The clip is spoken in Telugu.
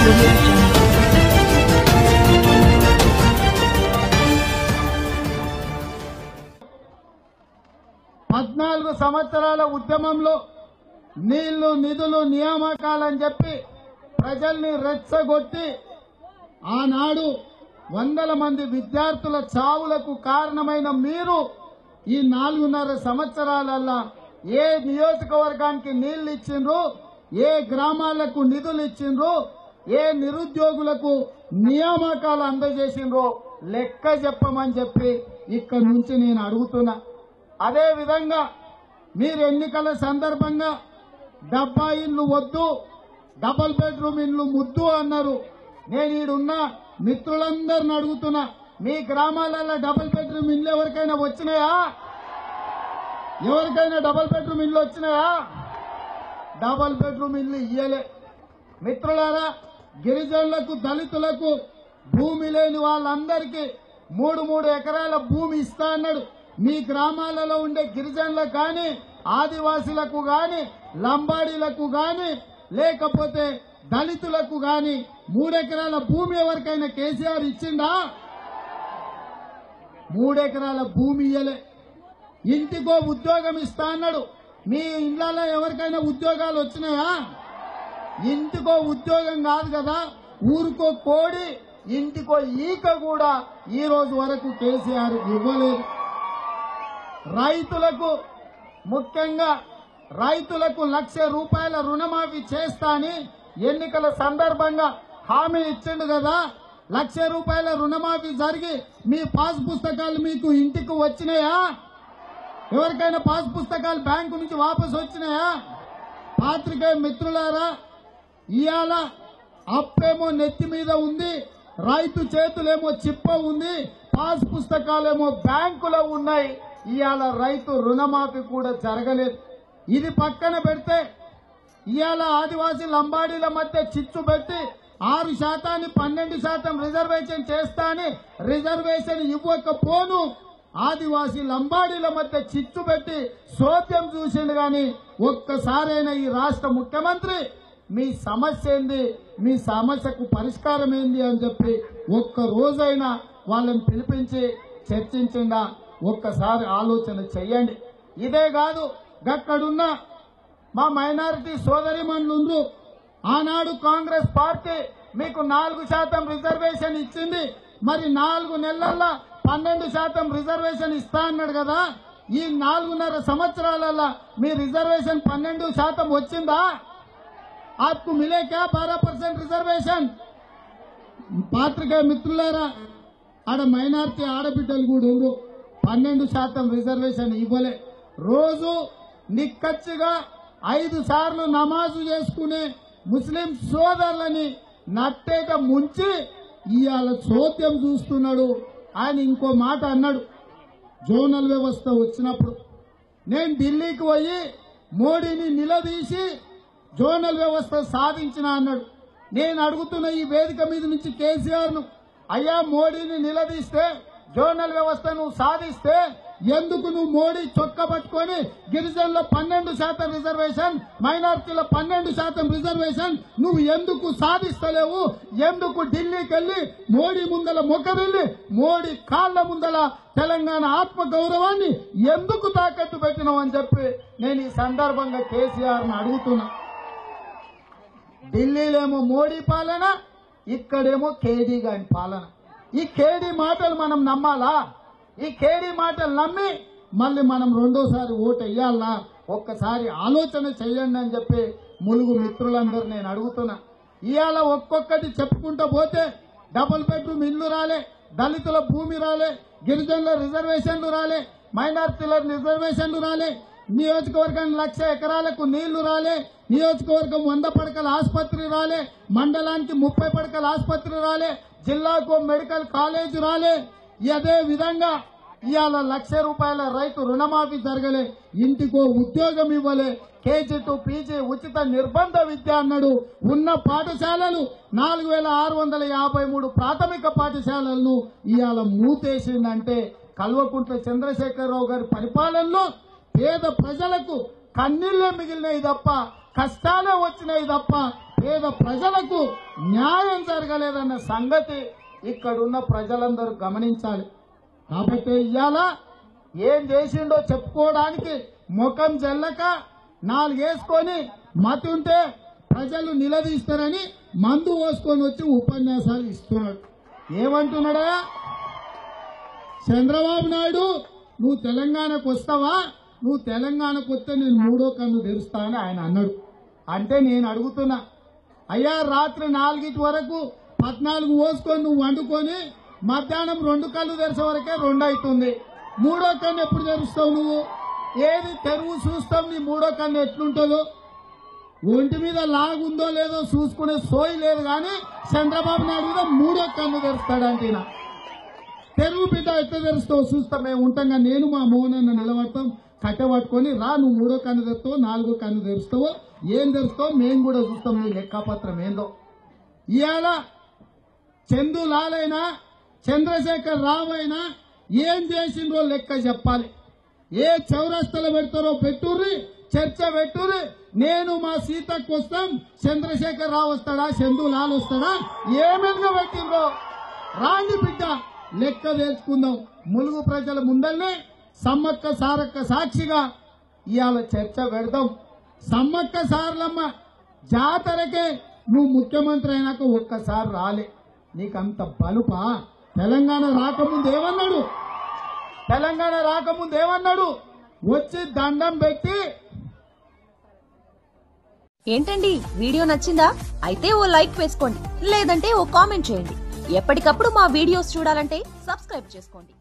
14 సంవత్సరాల ఉద్యమంలో నీళ్లు నిధులు నియామకాలని చెప్పి ప్రజల్ని రెచ్చగొట్టి ఆనాడు వందల మంది విద్యార్థుల చావులకు కారణమైన మీరు ఈ 4.5 సంవత్సరాలల్లా ఏ నియోజకవర్గానికి నీళ్లు ఇచ్చిండ్రు, ఏ గ్రామాలకు నిధులు ఇచ్చిండ్రు, ఏ నిరుద్యోగులకు నియామకాలు అందజేసిండ్రో లెక్క చెప్పమని చెప్పి ఇక్కడి నుంచి నేను అడుగుతున్నా. అదే విధంగా మీరు ఎన్నికల సందర్భంగా డబ్బా ఇళ్లు వద్దు, డబుల్ బెడ్రూమ్ ఇళ్లు ముద్దు అన్నారు. నేను ఈడున్న మిత్రులందరిని అడుగుతున్నా, మీ గ్రామాలలో డబుల్ బెడ్రూమ్ ఇల్లు ఎవరికైనా వచ్చినాయా? ఎవరికైనా డబుల్ బెడ్రూమ్ ఇల్లు వచ్చినాయా? డబుల్ బెడ్రూమ్ ఇల్లు ఇయ్యలే. మిత్రులారా, గిరిజనులకు దళితులకు భూమి లేని వాళ్ళందరికీ 3 ఎకరాల భూమి ఇస్తా అన్నాడు. మీ గ్రామాలలో ఉండే గిరిజనులకు గాని, ఆదివాసీలకు గాని, లంబాడీలకు గాని, లేకపోతే దళితులకు గాని 3 ఎకరాల భూమి ఎవరికైనా కేసీఆర్ ఇచ్చిండా? 3 ఎకరాల భూమి ఇయ్యలే. ఇంటికో ఉద్యోగం ఇస్తా అన్నాడు. మీ ఇళ్లలో ఎవరికైనా ఉద్యోగాలు వచ్చినాయా? ఇంటికో ఉద్యోగం కాదు కదా, ఊరికో కోడి, ఇంటికో ఈక కూడా ఈ రోజు వరకు కేసీఆర్ ఇవ్వలేదు. రైతులకు, ముఖ్యంగా రైతులకు 1,00,000 రూపాయల రుణమాఫీ చేస్తా అని ఎన్నికల సందర్భంగా హామీ ఇచ్చిండు కదా. 1,00,000 రూపాయల రుణమాఫీ జరిగి మీ పాస్ పుస్తకాలు మీకు ఇంటికి వచ్చినాయా? ఎవరికైనా పాస్ పుస్తకాలు బ్యాంకు నుంచి వాపసు వచ్చినాయా? పాత్రికేయ మిత్రులారా, ఇవాళ అప్పేమో నెత్తి మీద ఉంది, రైతు చేతులేమో చిప్ప ఉంది, పాస్ పుస్తకాలేమో బ్యాంకులో ఉన్నాయి. ఇవాళ రైతు రుణమాఫీ కూడా జరగలేదు. ఇది పక్కన పెడితే ఇవాళ ఆదివాసీ లంబాడీల మధ్య చిచ్చు పెట్టి 6% 12% రిజర్వేషన్ చేస్తా అని రిజర్వేషన్ ఇవ్వకపోను ఆదివాసీ లంబాడీల మధ్య చిచ్చు పెట్టి సోద్యం చూసిండు. గాని ఒక్కసారైనా ఈ రాష్ట్ర ముఖ్యమంత్రి మీ సమస్య ఏంది, మీ సమస్యకు పరిష్కారం ఏంది అని చెప్పి ఒక్క రోజైనా వాళ్ళని పిలిపించి చర్చించిందా? ఒక్కసారి ఆలోచన చెయ్యండి. ఇదే కాదు, గక్కడున్న మా మైనారిటీ సోదరిమణులు ఆనాడు కాంగ్రెస్ పార్టీ మీకు 4% రిజర్వేషన్ ఇచ్చింది. మరి 4 నెలల్లో 12% రిజర్వేషన్ ఇస్తా అన్నాడు కదా. ఈ 4.5 సంవత్సరాలలో మీ రిజర్వేషన్ 12% వచ్చిందా? आपको मिले क्या 12% रिजर्वेशन? పాత్రికేయ మిత్రులారా, ఆడ మైనారిటీ ఆడబిడ్డలు కూడా ఉండు, 12% రిజర్వేషన్ ఇవ్వలే. రోజు నిక్కచ్చిగా 5 సార్లు నమాజు చేసుకునే ముస్లిం సోదరులని నట్టేట ముంచి ఇవాళ చోద్యం చూస్తున్నాడు. ఆయన ఇంకో మాట అన్నాడు, జోనల్ వ్యవస్థ వచ్చినప్పుడు నేను ఢిల్లీకి పోయి మోడీని నిలదీసి జోనల్ వ్యవస్థ సాధించిన అన్నాడు. నేను అడుగుతున్న ఈ వేదిక మీద నుంచి కేసీఆర్ ను, అయ్యా మోడీని నిలదీస్తే జోనల్ వ్యవస్థను సాధిస్తే ఎందుకు నువ్వు మోడీ చొక్క పట్టుకొని గిరిజనుల 12% రిజర్వేషన్, మైనార్టీల 12% రిజర్వేషన్ నువ్వు ఎందుకు సాధిస్తలేవు? ఎందుకు ఢిల్లీకి వెళ్లి మోడీ ముందల మొక్కరిల్లి మోడీ కాళ్ల ముందల తెలంగాణ ఆత్మ గౌరవాన్ని ఎందుకు తాకట్టు పెట్టినావు అని చెప్పి నేను ఈ సందర్భంగా కేసీఆర్ ను అడుగుతున్నా. ఢిల్లీలోమో మోడీ పాలన, ఇక్కడేమో కేడీ గారి పాలన. ఈ కేడీ మాటలు మనం నమ్మాలా? ఈ కేడీ మాటలు నమ్మి మళ్ళీ మనం రెండోసారి ఓటు వేయాలనా? ఒక్కసారి ఆలోచన చేయండి అని చెప్పి ములుగు మిత్రులందరూ నేను అడుగుతున్నా. ఇవాళ ఒక్కొక్కటి చెప్పుకుంటూ పోతే డబుల్ బెడ్రూమ్ ఇల్లు రాలే, దళితుల భూమి రాలే, గిరిజనుల రిజర్వేషన్లు రాలే, మైనార్టీల రిజర్వేషన్లు రాలే, నియోజకవర్గానికి 1,00,000 ఎకరాలకు నీళ్లు రాలే, నియోజకవర్గం 100 పడకల ఆసుపత్రి రాలే, మండలానికి 30 పడకల ఆసుపత్రి రాలే, జిల్లాకు మెడికల్ కాలేజ్ రాలే. అదే విధంగా ఇవాళ 1,00,000 రూపాయల రైతు రుణమాఫీ జరగలే, ఇంటికో ఉద్యోగం ఇవ్వలే, కేజీ టు పీజీ ఉచిత నిర్బంధ విద్య అన్నాడు. ఉన్న పాఠశాలలు 4,653 ప్రాథమిక పాఠశాలలను ఇవాళ మూతేసిందంటే కల్వకుంట్ల చంద్రశేఖరరావు గారి పరిపాలనలో పేద ప్రజలకు కన్నీళ్లే మిగిలినాయి తప్ప, కష్టాలే వచ్చినాయి తప్ప పేద ప్రజలకు న్యాయం జరగలేదన్న సంగతి ఇక్కడున్న ప్రజలందరూ గమనించాలి. కాబట్టి ఇవాళ ఏం చేసిండో చెప్పుకోవడానికి ముఖం చెల్లక నాలుగేసుకొని మతి ఉంటే ప్రజలు నిలదీస్తారని మందు పోసుకొని వచ్చి ఉపన్యాసాలు ఇస్తున్నాడు. ఏమంటున్నాడా? చంద్రబాబు నాయుడు నువ్వు తెలంగాణకు వస్తావా, నువ్వు తెలంగాణకు వస్తే నేను మూడో కన్ను తెరుస్తా అని ఆయన అన్నాడు. అంటే నేను అడుగుతున్నా, అయ్యా రాత్రి 4 వరకు 14 పోసుకొని నువ్వు వండుకొని మధ్యాహ్నం 2 కళ్ళు తెరిసే వరకే 2 అవుతుంది. మూడో కన్ను ఎప్పుడు తెరుస్తావు నువ్వు? ఏది తెరువు చూస్తాం నీ మూడో కన్ను ఎట్లుంటుందో. ఒంటి మీద లాగుందో లేదో చూసుకునే సోయి లేదు కానీ చంద్రబాబు నాయుడు మీద మూడో కన్ను తెరుస్తాడంటే తెరువు బిడ్డ ఎట్లా తెరుస్తావు చూస్తాం. మేము ఉంటాం కానీ నేను మా మోహనన్న నిలబడతాం కట్టెపట్టుకొని రా నువ్వు మూడో కన్ను తెరుస్తావు 4వ కన్ను తెరుస్తావో ఏం తెరుస్తావు మేము కూడా చూస్తాం నీ లెక్కపత్రం ఏందో. ఇవాళ చందు లాలైనా చంద్రశేఖర్ రావు అయినా ఏం చేసిండ్రో లెక్క చెప్పాలి. ఏ చౌరస్తలో పెడతారో పెట్టుర్రి, చర్చ పెట్టుర్రి. నేను మా సీతకు వస్తాం, చంద్రశేఖర్ రావు వస్తాడా, చందు లాల్ వస్తాడా, ఏమేమి పెట్టిండ్రో రాండి బిడ్డ లెక్క వేసుకుందాం. ములుగు ప్రజల ముందల్నే సమ్మక్క సారక్క సాక్షిగా ఇవాళ చర్చ పెడదాం. సమ్మక్క సారలమ్మ జాతరకే నువ్వు ముఖ్యమంత్రి అయినాక ఒక్కసారి రాలే, నీకంత బలుపా? తెలంగాణ రాకముందు ఏమన్నాడు? తెలంగాణ రాకముందు ఏమన్నాడు? వచ్చి దండం పెట్టి. ఏంటండి వీడియో నచ్చిందా? అయితే ఓ లైక్ వేసుకోండి, లేదంటే ఓ కామెంట్ చేయండి. ఎప్పటికప్పుడు మా వీడియోస్ చూడాలంటే సబ్స్క్రైబ్ చేసుకోండి.